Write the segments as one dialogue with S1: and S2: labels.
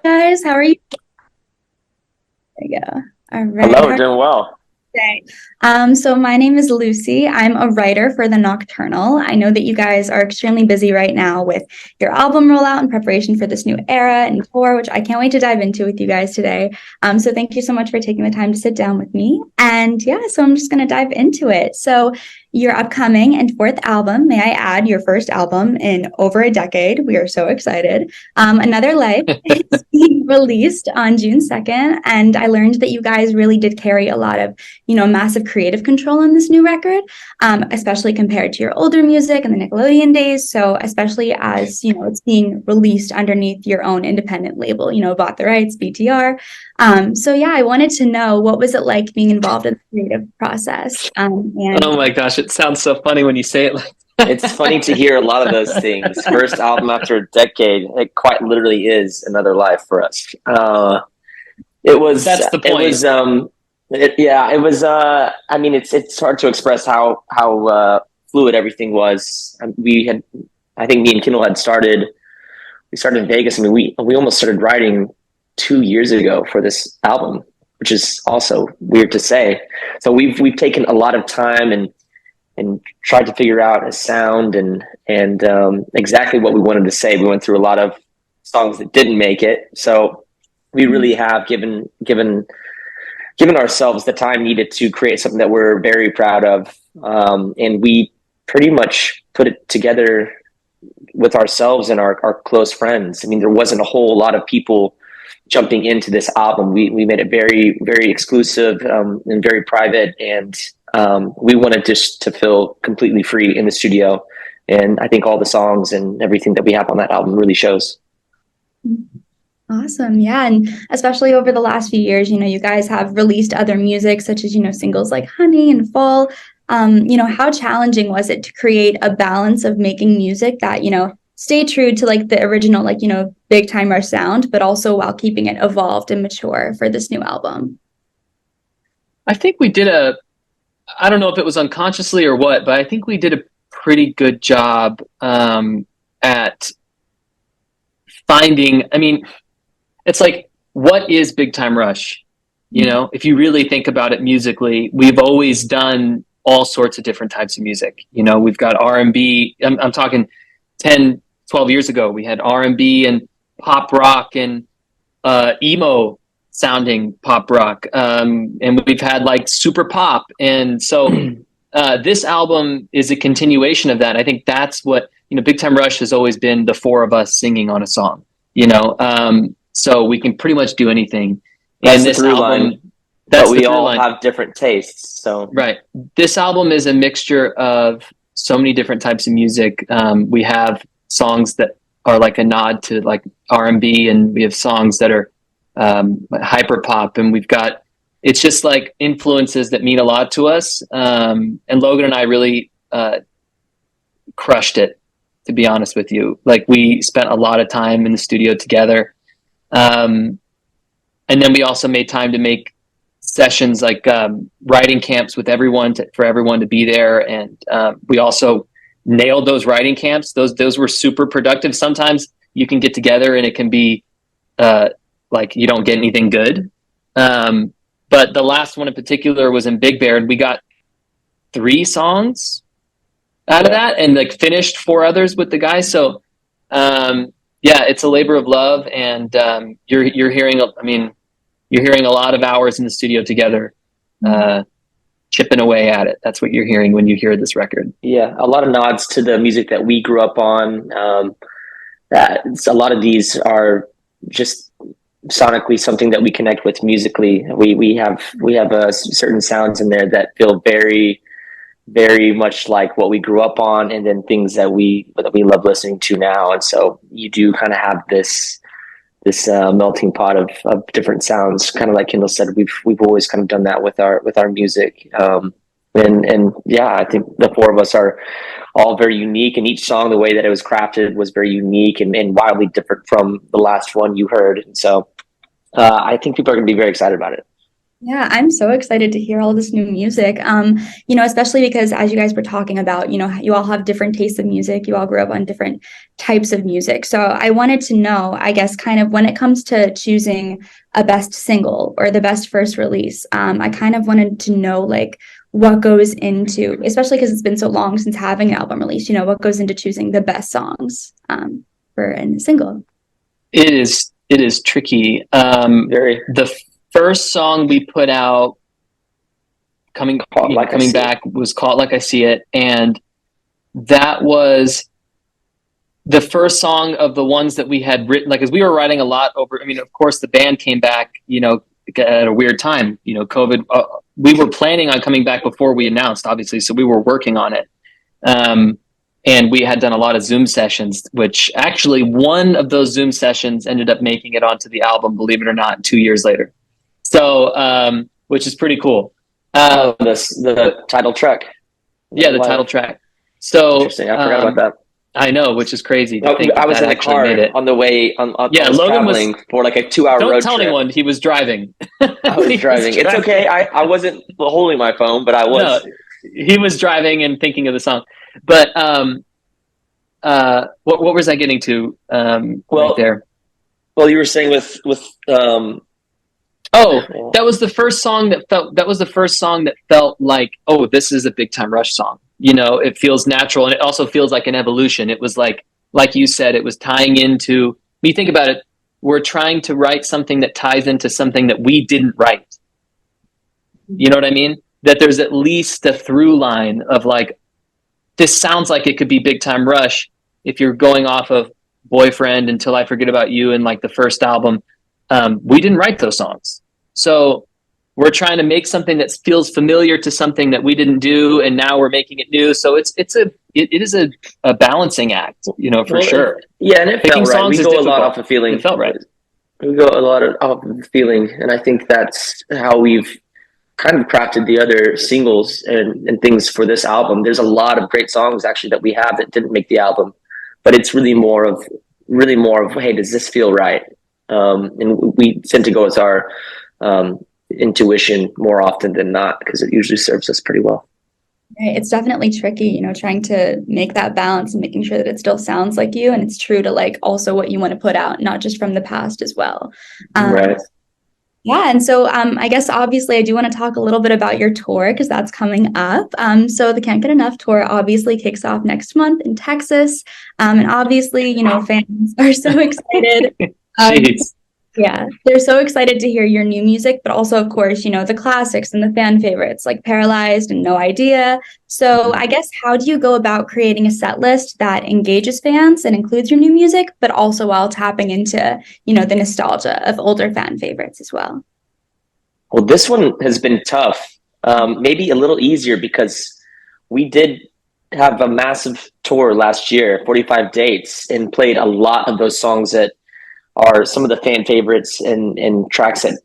S1: guys. How are you? There you go. All right.
S2: Hello,
S1: How are
S2: doing well.
S1: you today? So my name is Lucy. I'm a writer for The Nocturnal. I know that you guys are extremely busy right now with your album rollout in preparation for this new era and tour, which I can't wait to dive into with you guys today. So thank you so much for taking the time to sit down with me. And yeah, so I'm just going to dive into it. So your upcoming and fourth album, may I add, your first album in over a decade. We are so excited. Another Life is being released on June 2nd. And I learned that you guys really did carry a lot of, massive creative control on this new record, especially compared to your older music and the Nickelodeon days. So especially as, it's being released underneath your own independent label, bought the rights, BTR. So yeah, I wanted to know, what was it like being involved in the creative process? And
S3: Oh my gosh, it sounds so funny when you say it like
S2: It's funny to hear a lot of those things. First album after a decade, it quite literally is another life for us. It was.
S3: That's the
S2: It
S3: point.
S2: was. Yeah. It was. I mean, it's hard to express how fluid everything was. We had. I think me and Kendall had started. We started in Vegas. I mean, we almost started writing 2 years ago for this album, which is also weird to say. So we've taken a lot of time and tried to figure out a sound and exactly what we wanted to say. We went through a lot of songs that didn't make it, so we really have given ourselves the time needed to create something that we're very proud of, and we pretty much put it together with ourselves and our close friends. I mean, there wasn't a whole lot of people jumping into this album. We made it very, very exclusive, and very private, and we wanted just to feel completely free in the studio. And I think all the songs and everything that we have on that album really shows.
S1: awesome. Yeah. And especially over the last few years, you guys have released other music such as, singles like Honey and Fall. How challenging was it to create a balance of making music that, stay true to like the original, like, Big Time Rush sound, but also while keeping it evolved and mature for this new album?
S3: I think we did I don't know if it was unconsciously or what, but I think we did a pretty good job at finding, I mean, it's like, what is Big Time Rush? If you really think about it musically, we've always done all sorts of different types of music. We've got R&B. I'm talking 10, 12 years ago, we had R&B and pop rock and emo sounding pop rock. And we've had like super pop. And so this album is a continuation of that. I think that's what, Big Time Rush has always been the four of us singing on a song, so we can pretty much do anything.
S2: That's
S3: And
S2: the
S3: this
S2: through
S3: album,
S2: line,
S3: that's
S2: but we
S3: the through
S2: all
S3: line.
S2: have different tastes. So
S3: Right. This album is a mixture of so many different types of music. We have songs that are like a nod to like R&B, and we have songs that are hyper pop, and it's just like influences that mean a lot to us. And Logan and I really crushed it, to be honest with you. Like, we spent a lot of time in the studio together. And then we also made time to make sessions like writing camps with everyone for everyone to be there. And we also nailed those writing camps. Those were super productive. Sometimes you can get together and it can be like you don't get anything good. But the last one in particular was in Big Bear, and we got 3 songs out of that, and like finished 4 others with the guys. So yeah, it's a labor of love, and you're hearing, I mean, you're hearing a lot of hours in the studio together, chipping away at it. That's what you're hearing when you hear this record.
S2: yeah, a lot of nods to the music that we grew up on. A lot of these are just sonically something that we connect with musically. We have certain sounds in there that feel very, very much like what we grew up on, and then things that we love listening to now. And so you do kind of have this melting pot of different sounds, kind of like Kendall said. We've always kind of done that with our music. And yeah, I think the four of us are all very unique, and each song, the way that it was crafted, was very unique and wildly different from the last one you heard. And so I think people are going to be very excited about it.
S1: Yeah, I'm so excited to hear all this new music. Especially because as you guys were talking about, you all have different tastes of music. You all grew up on different types of music. So I wanted to know, I guess, kind of when it comes to choosing a best single or the best first release, I kind of wanted to know like what goes into, especially because it's been so long since having an album release, what goes into choosing the best songs for a single.
S3: It is tricky.
S2: Very
S3: The first song we put out coming back was called Like I See It, and that was the first song of the ones that we had written, like, as we were writing a lot over, I mean, of course the band came back, at a weird time, COVID, we were planning on coming back before we announced, obviously. So we were working on it. And we had done a lot of Zoom sessions, which actually one of those Zoom sessions ended up making it onto the album, believe it or not, 2 years later. So, which is pretty cool.
S2: The title track.
S3: Yeah, the title track. So
S2: interesting. I forgot about that.
S3: I know, which is crazy to think
S2: I was
S3: that
S2: in the
S3: actually
S2: car
S3: made it.
S2: on the way. Yeah,
S3: Logan was
S2: traveling for like a 2-hour road trip.
S3: Don't tell anyone he was driving.
S2: I was driving. It's okay. I wasn't holding my phone, but I was.
S3: No, he was driving and thinking of the song. But what was I getting to right there?
S2: Well, you were saying with
S3: that was the first song that felt like, oh, this is a Big Time Rush song. It feels natural, and it also feels like an evolution. It was like you said, it was tying into, when you think about it, we're trying to write something that ties into something that we didn't write. You know what I mean? That there's at least a through line of like, this sounds like it could be Big Time Rush if you're going off of Boyfriend, Until I Forget About You, and like the first album. We didn't write those songs. So we're trying to make something that feels familiar to something that we didn't do, and now we're making it new. So it is a balancing act, for sure.
S2: Yeah, and it felt right. We go a lot off of feeling.
S3: It felt right.
S2: We go a lot off of feeling, and I think that's how we've kind of crafted the other singles and things for this album. There's a lot of great songs actually that we have that didn't make the album, but it's really more of hey, does this feel right? And we tend to go with our intuition more often than not, because it usually serves us pretty well.
S1: Right. It's definitely tricky, trying to make that balance and making sure that it still sounds like you and it's true to like also what you want to put out, not just from the past as well.
S2: Right.
S1: Yeah. And so I guess obviously I do want to talk a little bit about your tour because that's coming up. So the Can't Get Enough tour obviously kicks off next month in Texas. And obviously, fans are so excited. Yeah, they're so excited to hear your new music, but also, of course, the classics and the fan favorites like Paralyzed and No Idea. So I guess, how do you go about creating a set list that engages fans and includes your new music, but also while tapping into, the nostalgia of older fan favorites as well?
S2: Well, this one has been tough. Maybe a little easier because we did have a massive tour last year, 45 dates, and played a lot of those songs that are some of the fan favorites and tracks that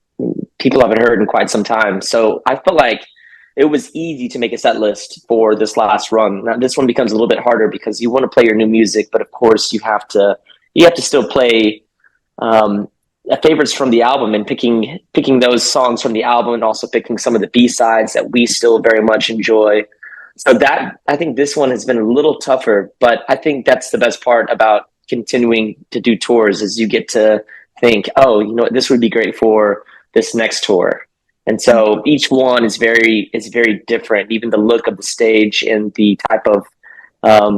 S2: people haven't heard in quite some time. So I felt like it was easy to make a set list for this last run. Now this one becomes a little bit harder because you want to play your new music, but of course you have to still play favorites from the album, and picking those songs from the album, and also picking some of the B-sides that we still very much enjoy. So that, I think this one has been a little tougher, but I think that's the best part about continuing to do tours, is you get to think, oh, this would be great for this next tour. And so each one is very different. Even the look of the stage and the type of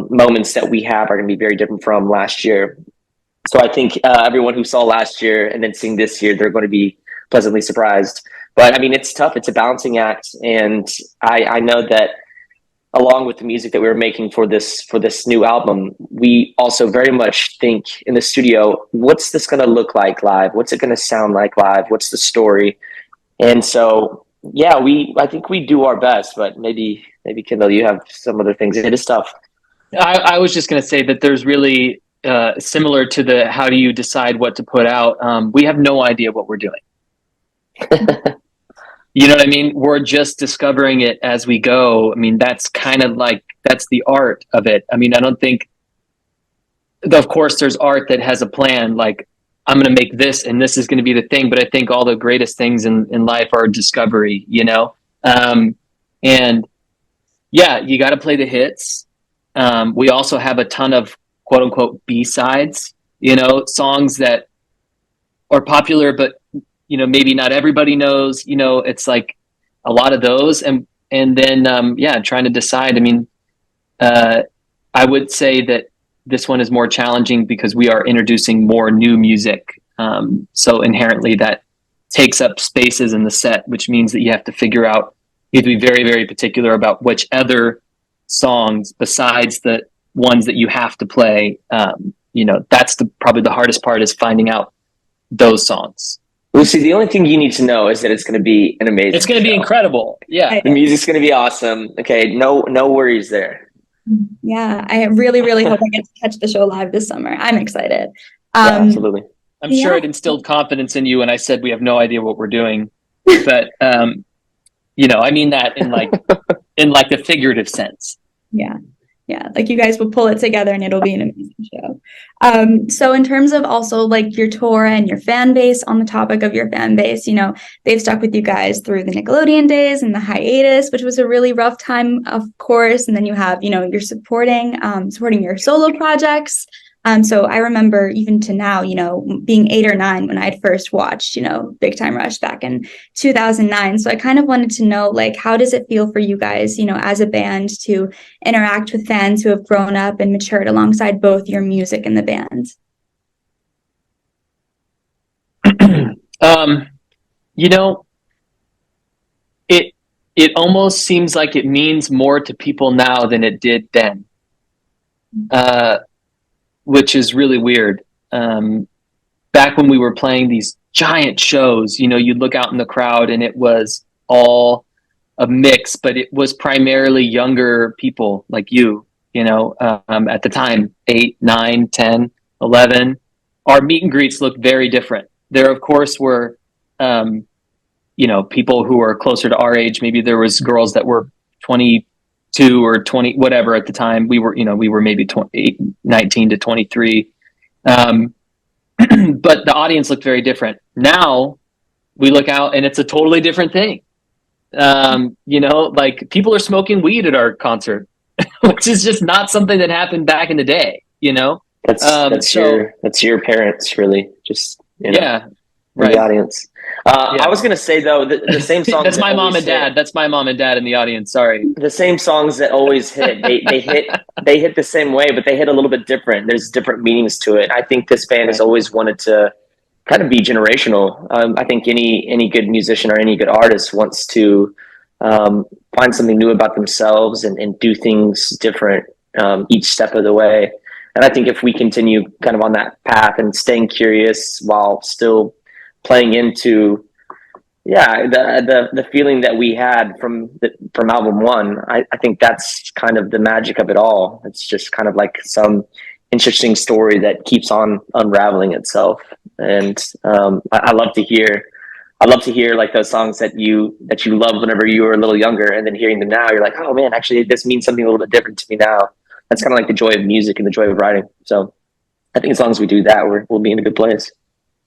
S2: moments that we have are going to be very different from last year. So I think everyone who saw last year and then seeing this year, they're going to be pleasantly surprised. But I mean, it's tough. It's a balancing act. And I know that along with the music that we were making for this new album, we also very much think in the studio, what's this going to look like live? What's it going to sound like live? What's the story? And so, yeah, I think we do our best, but maybe Kendall, you have some other things. It is tough.
S3: I was just going to say that there's really similar to the how do you decide what to put out. We have no idea what we're doing. You know what I mean? We're just discovering it as we go. I mean, that's kind of like, that's the art of it. I mean, I don't think, of course, there's art that has a plan. Like I'm going to make this and this is going to be the thing. But I think all the greatest things in life are discovery, you know? And yeah, you got to play the hits. We also have a ton of quote unquote B-sides, you know, songs that are popular, but, you know, maybe not everybody knows, you know, it's like a lot of those. And then, yeah, trying to decide. I mean, I would say that this one is more challenging because we are introducing more new music. So inherently that takes up spaces in the set, which means that you have to figure out, you have to be very, very particular about which other songs besides the ones that you have to play. You know, that's probably the hardest part, is finding out those songs.
S2: Lucy, the only thing you need to know is that it's going to be an amazing
S3: It's going to be incredible. Yeah.
S2: The music's going to be awesome. Okay. No worries there.
S1: Yeah, I really, really hope I get to catch the show live this summer. I'm excited.
S2: Yeah, absolutely.
S3: I'm sure it instilled confidence in you when I said we have no idea what we're doing. But, you know, I mean that in like a figurative sense.
S1: Yeah. Yeah, like you guys will pull it together and it'll be an amazing show. So in terms of also like your tour and your fan base, on the topic of your fan base, you know, they've stuck with you guys through the Nickelodeon days and the hiatus, which was a really rough time, of course. And then you have, you know, you're supporting your solo projects. So I remember even to now, you know, being 8 or 9 when I'd first watched, you know, Big Time Rush back in 2009. So I kind of wanted to know, like, how does it feel for you guys, you know, as a band to interact with fans who have grown up and matured alongside both your music and the band?
S3: You know, it almost seems like it means more to people now than it did then. Which is really weird. Back when we were playing these giant shows, you know, you'd look out in the crowd and it was all a mix, but it was primarily younger people like you know, at the time, 8, 9, 10, 11. Our meet and greets looked very different. There, of course, were, you know, people who are closer to our age. Maybe there was girls that were 22 or 20, whatever at the time. We were maybe 19 to 23. But the audience looked very different. Now we look out and it's a totally different thing. You know, like people are smoking weed at our concert, which is just not something that happened back in the day, you know?
S2: That's your parents, really. Just, you know,
S3: yeah, right.
S2: The audience. I was going to say, though, the same songs.
S3: That's my mom and dad. That's my mom and dad in the audience. Sorry.
S2: The same songs that always hit. They hit the same way, but they hit a little bit different. There's different meanings to it. I think this band has always wanted to kind of be generational. I think any good musician or any good artist wants to find something new about themselves and do things different each step of the way. And I think if we continue kind of on that path and staying curious while still playing into the feeling that we had from album 1, I think that's kind of the magic of it all. It's just kind of like some interesting story that keeps on unraveling itself. And I love to hear like those songs that you loved whenever you were a little younger, and then hearing them now, you're like, oh man, actually this means something a little bit different to me now. That's kind of like the joy of music and the joy of writing. So I think as long as we do that, we'll be in a good place.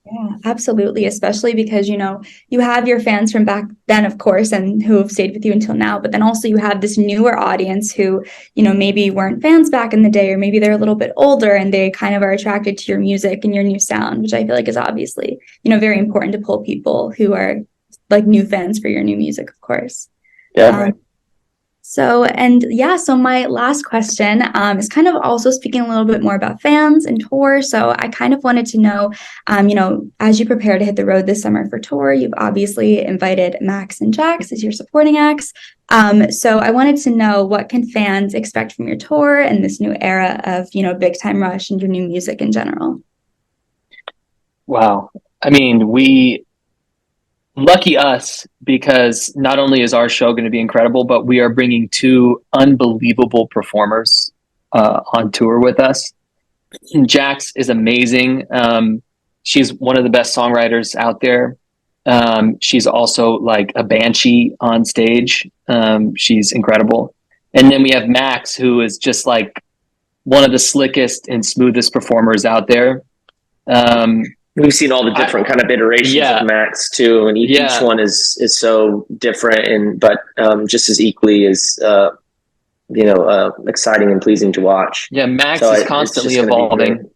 S1: Yeah, absolutely. Especially because, you know, you have your fans from back then, of course, and who have stayed with you until now. But then also you have this newer audience who, you know, maybe weren't fans back in the day, or maybe they're a little bit older and they kind of are attracted to your music and your new sound, which I feel like is obviously, you know, very important to pull people who are like new fans for your new music, of course.
S2: Yeah.
S1: So my last question is kind of also speaking a little bit more about fans and tour. So I kind of wanted to know, you know, as you prepare to hit the road this summer for tour, you've obviously invited Max and Jax as your supporting acts. So I wanted to know, what can fans expect from your tour and this new era of, you know, Big Time Rush and your new music in general?
S3: Wow. I mean, lucky us, because not only is our show going to be incredible, but we are bringing 2 unbelievable performers on tour with us. Jax is amazing. She's one of the best songwriters out there. She's also like a banshee on stage. She's incredible. And then we have Max, who is just like one of the slickest and smoothest performers out there.
S2: We've seen all the different kind of iterations of Max too, and each one is so different, and but just as equally as exciting and pleasing to watch.
S3: Yeah, Max is constantly evolving.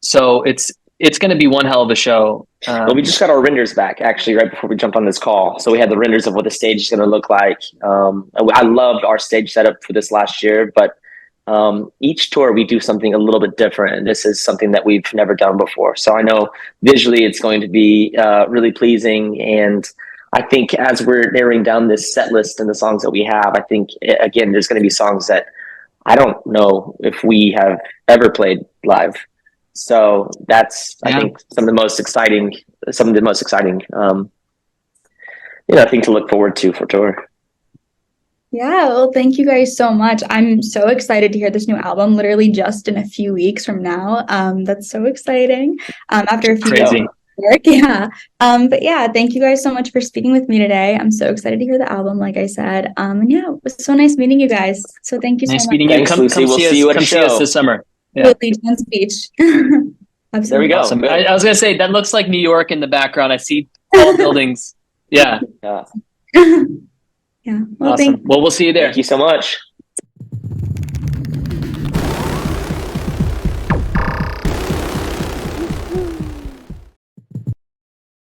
S3: So it's going to be one hell of a show.
S2: Well, we just got our renders back actually right before we jumped on this call. So we had the renders of what the stage is going to look like. I loved our stage setup for this last year, but each tour we do something a little bit different, and this is something that we've never done before. So I know visually it's going to be really pleasing, and I think as we're narrowing down this set list and the songs that we have, I think again there's going to be songs that I don't know if we have ever played live. So that's I think some of the most exciting thing to look forward to for tour.
S1: Yeah, well, thank you guys so much. I'm so excited to hear this new album literally just in a few weeks from now. That's so exciting. After a few
S3: Crazy.
S1: years of work. Yeah. But yeah, thank you guys so much for speaking with me today. I'm so excited to hear the album, like I said. And yeah, it was so nice meeting you guys. So thank you so much.
S3: Nice meeting you.
S2: Thanks, Lucy. We'll see you at a show.
S3: See us this summer.
S1: Yeah. Legion Beach. Absolutely.
S2: There we go.
S3: Awesome. I was going to say, that looks like New York in the background. I see tall buildings. Yeah.
S1: Yeah. Well,
S3: awesome. Well, we'll see you there.
S2: Thank you so much.